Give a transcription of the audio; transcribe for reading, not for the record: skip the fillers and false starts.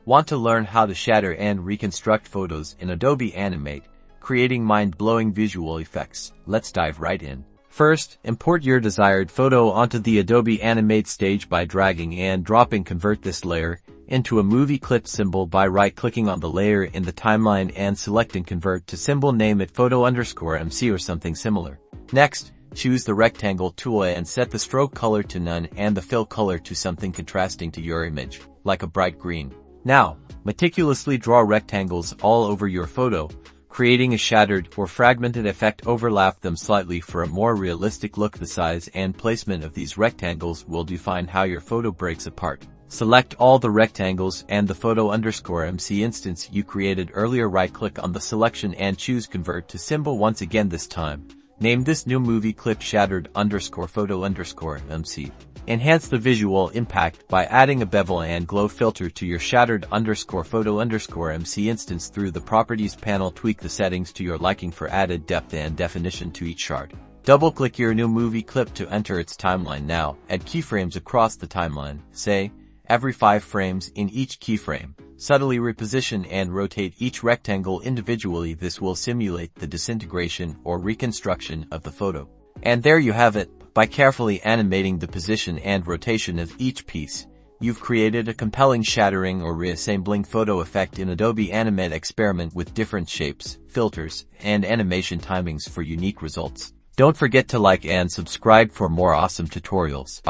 Want to learn how to shatter and reconstruct photos in Adobe Animate, creating mind-blowing visual effects? Let's dive right in. First, import your desired photo onto the Adobe Animate stage by dragging and dropping. Convert this layer into a movie clip symbol by right-clicking on the layer in the timeline and selecting Convert to Symbol. Name it photo_MC or something similar. Next, choose the rectangle tool and set the stroke color to none and the fill color to something contrasting to your image, like a bright green. Now, meticulously draw rectangles all over your photo, creating a shattered or fragmented effect. Overlap them slightly for a more realistic look. The size and placement of these rectangles will define how your photo breaks apart. Select all the rectangles and the photo_MC instance you created earlier. Right-click on the selection and choose Convert to Symbol once again. This time, name this new movie clip shattered_photo_MC. Enhance the visual impact by adding a bevel and glow filter to your shattered_photo_MC instance through the Properties panel. Tweak the settings to your liking for added depth and definition to each shard. Double-click your new movie clip to enter its timeline. Now, add keyframes across the timeline, say, every 5 frames in each keyframe. Subtly reposition and rotate each rectangle individually. This will simulate the disintegration or reconstruction of the photo. And there you have it. By carefully animating the position and rotation of each piece, you've created a compelling shattering or reassembling photo effect in Adobe Animate. Experiment with different shapes, filters, and animation timings for unique results. Don't forget to like and subscribe for more awesome tutorials.